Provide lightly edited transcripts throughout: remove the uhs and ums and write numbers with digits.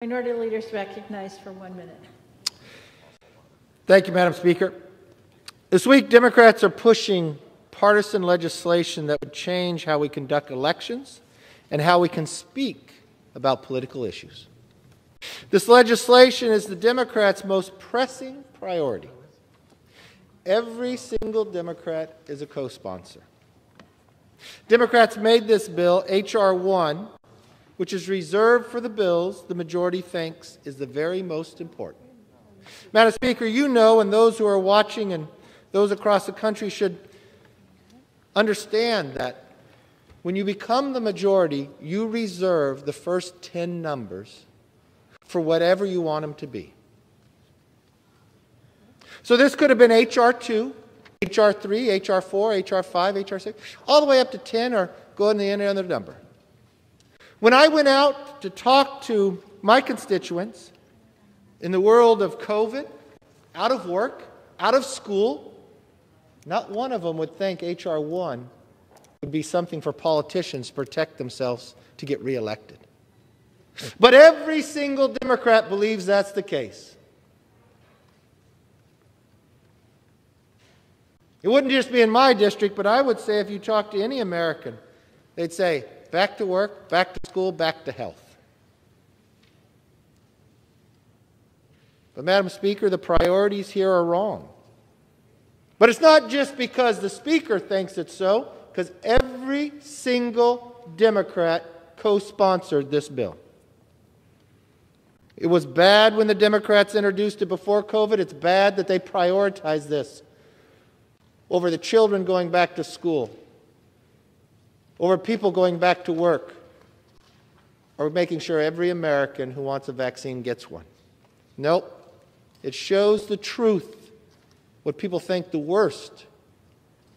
Minority leaders recognized for 1 minute. Thank you, Madam Speaker. This week, Democrats are pushing partisan legislation that would change how we conduct elections and how we can speak about political issues. This legislation is the Democrats' most pressing priority. Every single Democrat is a co-sponsor. Democrats made this bill, H.R. 1, which is reserved for the bills the majority thinks is the very most important. Madam Speaker, you know, and those who are watching and those across the country should understand that when you become the majority, you reserve the first 10 numbers for whatever you want them to be. So this could have been H.R. 2, H.R. 3, H.R. 4, H.R. 5, H.R. 6, all the way up to 10 or go in the any other number. When I went out to talk to my constituents in the world of COVID, out of work, out of school, not one of them would think H.R. 1 would be something for politicians to protect themselves to get reelected. But every single Democrat believes that's the case. It wouldn't just be in my district, but I would say if you talk to any American, they'd say, back to work, back to school, back to health. But, Madam Speaker, the priorities here are wrong. But it's not just because the Speaker thinks it's so, because every single Democrat co-sponsored this bill. It was bad when the Democrats introduced it before COVID. It's bad that they prioritized this over the children going back to school, over people going back to work, or making sure every American who wants a vaccine gets one. Nope. It shows the truth, what people think the worst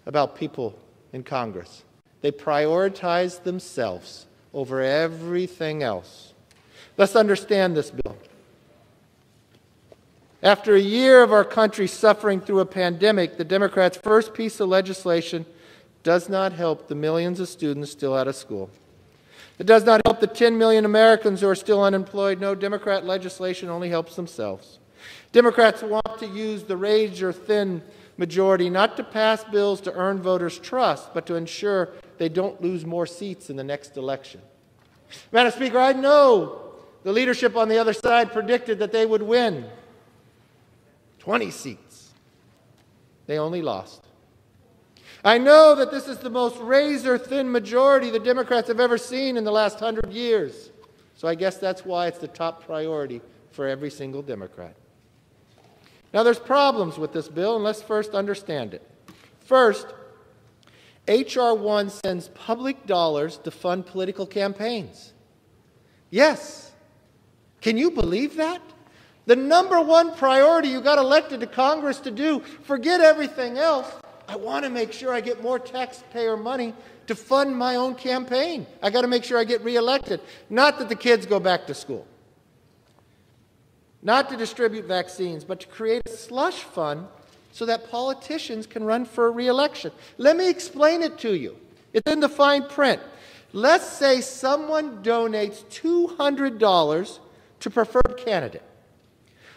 about people in Congress. They prioritize themselves over everything else. Let's understand this bill. After a year of our country suffering through a pandemic, the Democrats' first piece of legislation does not help the millions of students still out of school. It does not help the 10 million Americans who are still unemployed. No, Democrat legislation only helps themselves. Democrats want to use the razor-thin majority not to pass bills to earn voters' trust, but to ensure they don't lose more seats in the next election. Madam Speaker, I know the leadership on the other side predicted that they would win 20 seats. They only lost. I know that this is the most razor-thin majority the Democrats have ever seen in the last 100 years. So I guess that's why it's the top priority for every single Democrat. Now, there's problems with this bill, and let's first understand it. First, H.R. 1 sends public dollars to fund political campaigns. Yes. Can you believe that? The number one priority you got elected to Congress to do, forget everything else, I want to make sure I get more taxpayer money to fund my own campaign. I got to make sure I get reelected. Not that the kids go back to school. Not to distribute vaccines, but to create a slush fund so that politicians can run for reelection. Let me explain it to you. It's in the fine print. Let's say someone donates $200 to preferred candidate.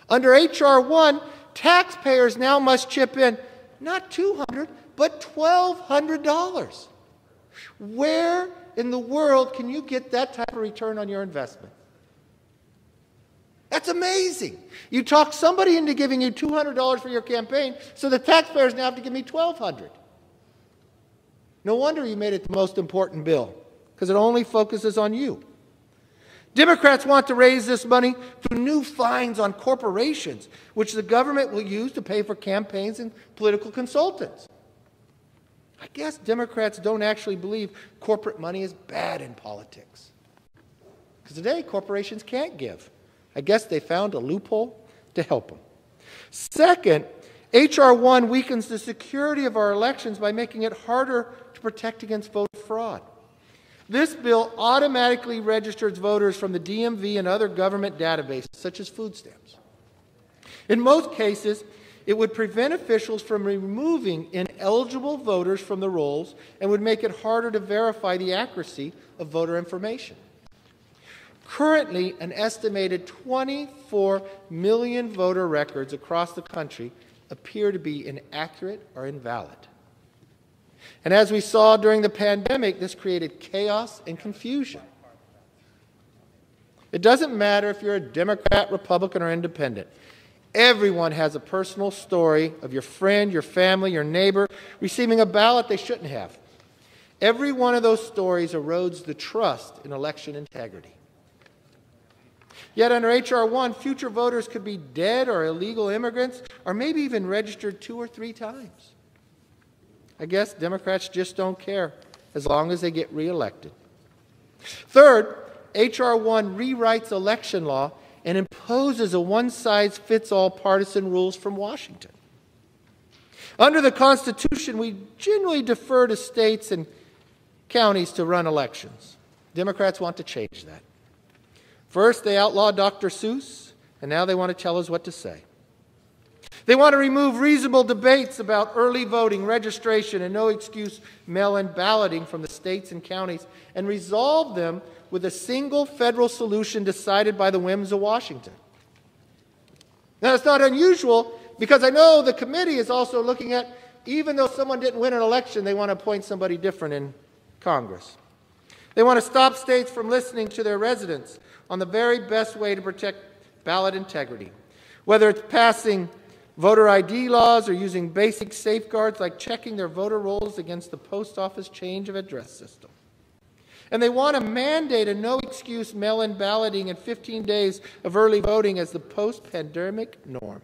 Under H.R. 1, taxpayers now must chip in not $200, but $1,200. Where in the world can you get that type of return on your investment? That's amazing. You talk somebody into giving you $200 for your campaign, so the taxpayers now have to give me $1,200. No wonder you made it the most important bill, because it only focuses on you. Democrats want to raise this money through new fines on corporations, which the government will use to pay for campaigns and political consultants. I guess Democrats don't actually believe corporate money is bad in politics. Because today, corporations can't give. I guess they found a loophole to help them. Second, H.R. 1 weakens the security of our elections by making it harder to protect against voter fraud. This bill automatically registers voters from the DMV and other government databases, such as food stamps. In most cases, it would prevent officials from removing ineligible voters from the rolls and would make it harder to verify the accuracy of voter information. Currently, an estimated 24 million voter records across the country appear to be inaccurate or invalid. And as we saw during the pandemic, this created chaos and confusion. It doesn't matter if you're a Democrat, Republican, or Independent. Everyone has a personal story of your friend, your family, your neighbor receiving a ballot they shouldn't have. Every one of those stories erodes the trust in election integrity. Yet under H.R. 1, future voters could be dead or illegal immigrants, or maybe even registered 2 or 3 times. I guess Democrats just don't care as long as they get reelected. Third, H.R. 1 rewrites election law and imposes a one-size-fits-all partisan rules from Washington. Under the Constitution, we generally defer to states and counties to run elections. Democrats want to change that. First, they outlawed Dr. Seuss, and now they want to tell us what to say. They want to remove reasonable debates about early voting, registration, and no-excuse mail-in balloting from the states and counties and resolve them with a single federal solution decided by the whims of Washington. Now, it's not unusual because I know the committee is also looking at, even though someone didn't win an election, they want to appoint somebody different in Congress. They want to stop states from listening to their residents on the very best way to protect ballot integrity, whether it's passing voter ID laws or using basic safeguards like checking their voter rolls against the post office change of address system. And they want to mandate a no-excuse mail-in balloting and 15 days of early voting as the post-pandemic norm.